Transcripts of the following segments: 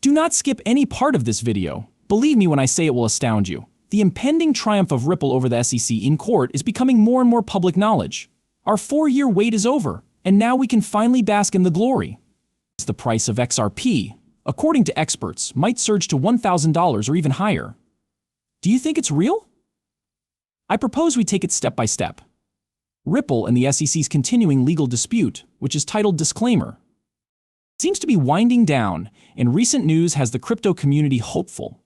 Do not skip any part of this video. Believe me when I say it will astound you. The impending triumph of Ripple over the SEC in court is becoming more and more public knowledge. Our 4-year wait is over, and now we can finally bask in the glory. The price of XRP, according to experts, might surge to $1,000 or even higher. Do you think it's real? I propose we take it step by step. Ripple and the SEC's continuing legal dispute, which is titled Disclaimer, seems to be winding down, and recent news has the crypto community hopeful.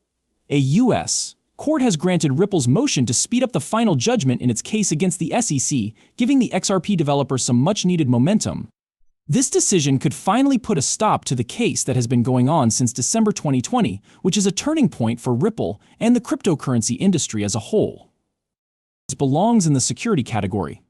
A U.S. court has granted Ripple's motion to speed up the final judgment in its case against the SEC, giving the XRP developer some much-needed momentum. This decision could finally put a stop to the case that has been going on since December 2020, which is a turning point for Ripple and the cryptocurrency industry as a whole. It belongs in the security category.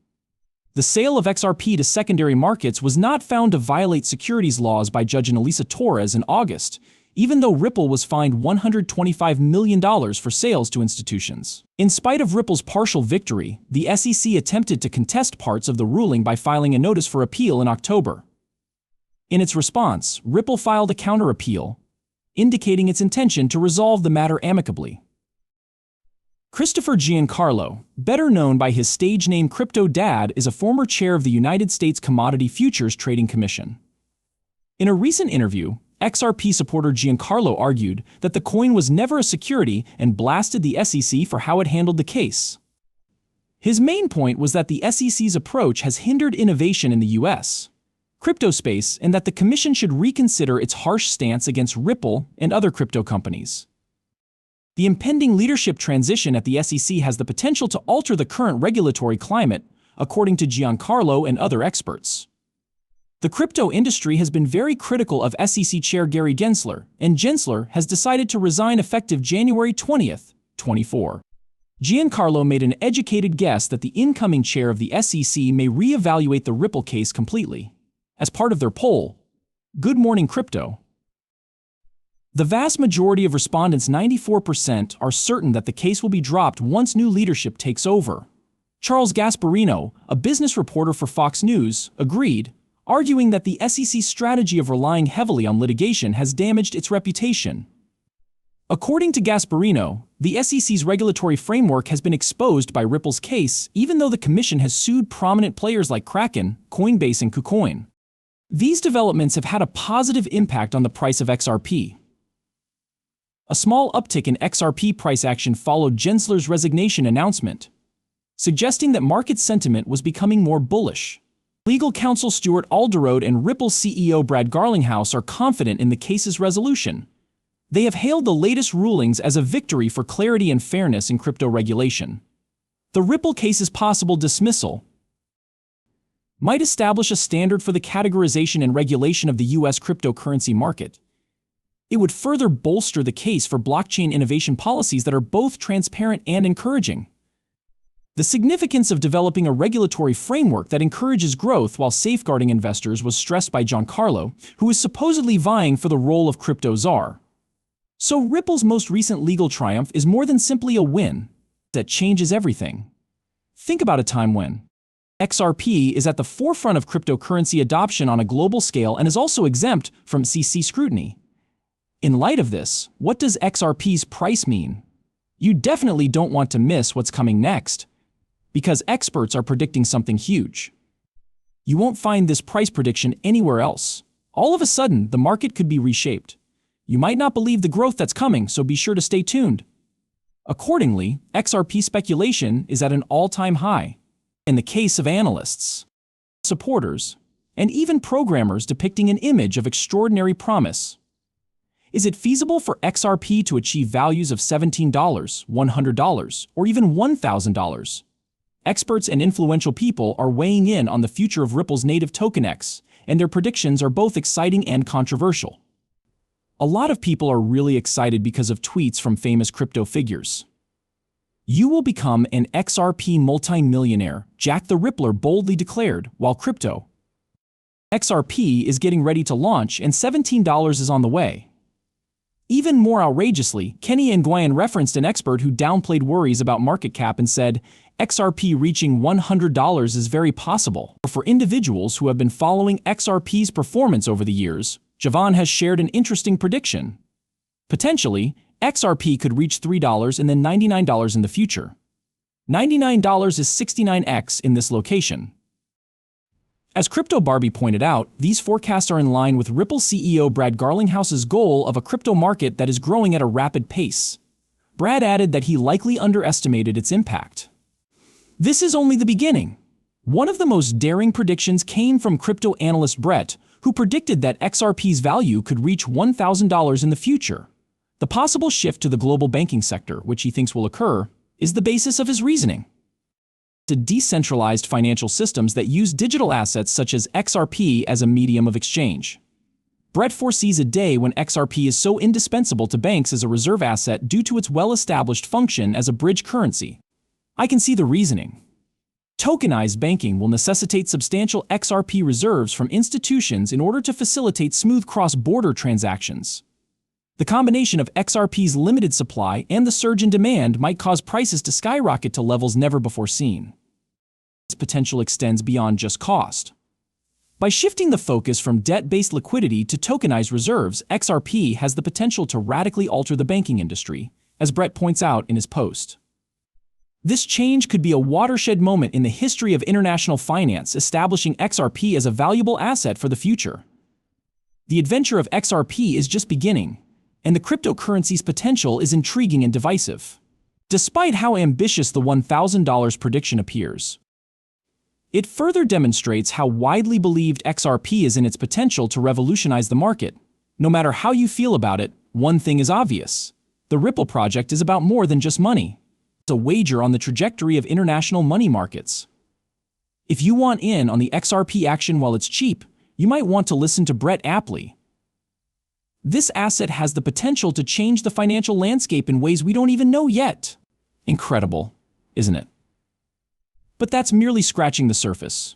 The sale of XRP to secondary markets was not found to violate securities laws by Judge Elisa Torres in August, even though Ripple was fined $125 million for sales to institutions. In spite of Ripple's partial victory, the SEC attempted to contest parts of the ruling by filing a notice for appeal in October. In its response, Ripple filed a counter-appeal, indicating its intention to resolve the matter amicably. Christopher Giancarlo, better known by his stage name Crypto Dad, is a former chair of the United States Commodity Futures Trading Commission. In a recent interview, XRP supporter Giancarlo argued that the coin was never a security and blasted the SEC for how it handled the case. His main point was that the SEC's approach has hindered innovation in the U.S. crypto space and that the commission should reconsider its harsh stance against Ripple and other crypto companies. The impending leadership transition at the SEC has the potential to alter the current regulatory climate, according to Giancarlo and other experts. The crypto industry has been very critical of SEC Chair Gary Gensler, and Gensler has decided to resign effective January 20, 2024. Giancarlo made an educated guess that the incoming chair of the SEC may re-evaluate the Ripple case completely. As part of their poll, Good Morning Crypto, the vast majority of respondents, 94%, are certain that the case will be dropped once new leadership takes over. Charles Gasparino, a business reporter for Fox News, agreed, arguing that the SEC's strategy of relying heavily on litigation has damaged its reputation. According to Gasparino, the SEC's regulatory framework has been exposed by Ripple's case, even though the commission has sued prominent players like Kraken, Coinbase, and KuCoin. These developments have had a positive impact on the price of XRP. A small uptick in XRP price action followed Gensler's resignation announcement, suggesting that market sentiment was becoming more bullish. Legal counsel Stuart Alderode and Ripple CEO Brad Garlinghouse are confident in the case's resolution. They have hailed the latest rulings as a victory for clarity and fairness in crypto regulation. The Ripple case's possible dismissal might establish a standard for the categorization and regulation of the U.S. cryptocurrency market. It would further bolster the case for blockchain innovation policies that are both transparent and encouraging. The significance of developing a regulatory framework that encourages growth while safeguarding investors was stressed by Giancarlo, who is supposedly vying for the role of crypto czar. So Ripple's most recent legal triumph is more than simply a win that changes everything. Think about a time when XRP is at the forefront of cryptocurrency adoption on a global scale and is also exempt from SEC scrutiny. In light of this, what does XRP's price mean? You definitely don't want to miss what's coming next, because experts are predicting something huge. You won't find this price prediction anywhere else. All of a sudden, the market could be reshaped. You might not believe the growth that's coming, so be sure to stay tuned. Accordingly, XRP speculation is at an all-time high. In the case of analysts, supporters, and even programmers depicting an image of extraordinary promise. Is it feasible for XRP to achieve values of $17, $100, or even $1,000? Experts and influential people are weighing in on the future of Ripple's native token X, and their predictions are both exciting and controversial. A lot of people are really excited because of tweets from famous crypto figures. You will become an XRP multi-millionaire, Jack the Rippler boldly declared, while crypto XRP is getting ready to launch and $17 is on the way. Even more outrageously, Kenny Nguyen referenced an expert who downplayed worries about market cap and said, XRP reaching $100 is very possible. For individuals who have been following XRP's performance over the years, Javon has shared an interesting prediction. Potentially, XRP could reach $3 and then $99 in the future. $99 is 69x in this location. As Crypto Barbie pointed out, these forecasts are in line with Ripple CEO Brad Garlinghouse's goal of a crypto market that is growing at a rapid pace. Brad added that he likely underestimated its impact. This is only the beginning. One of the most daring predictions came from crypto analyst Brett, who predicted that XRP's value could reach $1,000 in the future. The possible shift to the global banking sector, which he thinks will occur, is the basis of his reasoning. To decentralized financial systems that use digital assets such as XRP as a medium of exchange. Brett foresees a day when XRP is so indispensable to banks as a reserve asset due to its well-established function as a bridge currency. I can see the reasoning. Tokenized banking will necessitate substantial XRP reserves from institutions in order to facilitate smooth cross-border transactions. The combination of XRP's limited supply and the surge in demand might cause prices to skyrocket to levels never before seen. Its potential extends beyond just cost. By shifting the focus from debt-based liquidity to tokenized reserves, XRP has the potential to radically alter the banking industry, as Brett points out in his post. This change could be a watershed moment in the history of international finance, establishing XRP as a valuable asset for the future. The adventure of XRP is just beginning, and the cryptocurrency's potential is intriguing and divisive. Despite how ambitious the $1,000 prediction appears, it further demonstrates how widely believed XRP is in its potential to revolutionize the market. No matter how you feel about it, one thing is obvious. The Ripple project is about more than just money. It's a wager on the trajectory of international money markets. If you want in on the XRP action while it's cheap, you might want to listen to Brett aptly. This asset has the potential to change the financial landscape in ways we don't even know yet. Incredible, isn't it? But that's merely scratching the surface.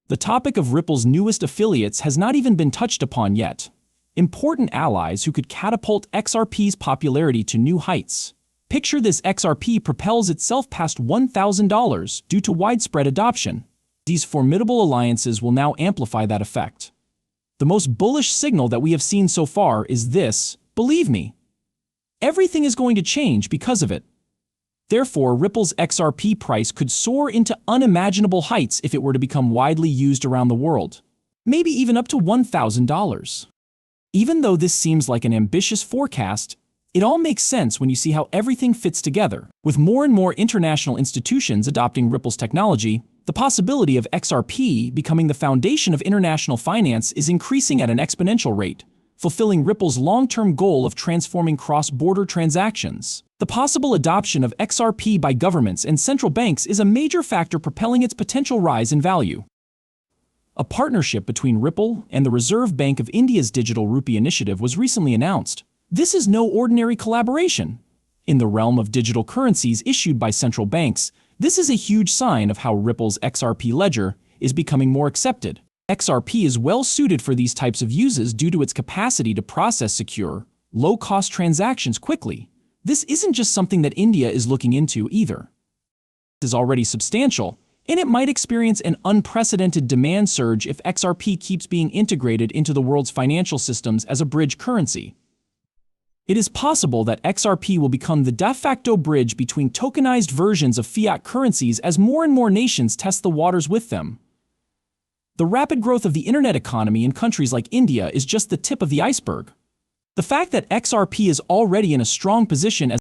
The topic of Ripple's newest affiliates has not even been touched upon yet. Important allies who could catapult XRP's popularity to new heights. Picture this: XRP propels itself past $1,000 due to widespread adoption. These formidable alliances will now amplify that effect. The most bullish signal that we have seen so far is this: believe me, everything is going to change because of it. Therefore, Ripple's XRP price could soar into unimaginable heights if it were to become widely used around the world. Maybe even up to $1,000. Even though this seems like an ambitious forecast, it all makes sense when you see how everything fits together. With more and more international institutions adopting Ripple's technology, the possibility of XRP becoming the foundation of international finance is increasing at an exponential rate, fulfilling Ripple's long-term goal of transforming cross-border transactions. The possible adoption of XRP by governments and central banks is a major factor propelling its potential rise in value. A partnership between Ripple and the Reserve Bank of India's Digital Rupee initiative was recently announced. This is no ordinary collaboration. In the realm of digital currencies issued by central banks, this is a huge sign of how Ripple's XRP ledger is becoming more accepted. XRP is well suited for these types of uses due to its capacity to process secure, low-cost transactions quickly. This isn't just something that India is looking into either. It is already substantial, and it might experience an unprecedented demand surge if XRP keeps being integrated into the world's financial systems as a bridge currency. It is possible that XRP will become the de facto bridge between tokenized versions of fiat currencies as more and more nations test the waters with them. The rapid growth of the internet economy in countries like India is just the tip of the iceberg. The fact that XRP is already in a strong position as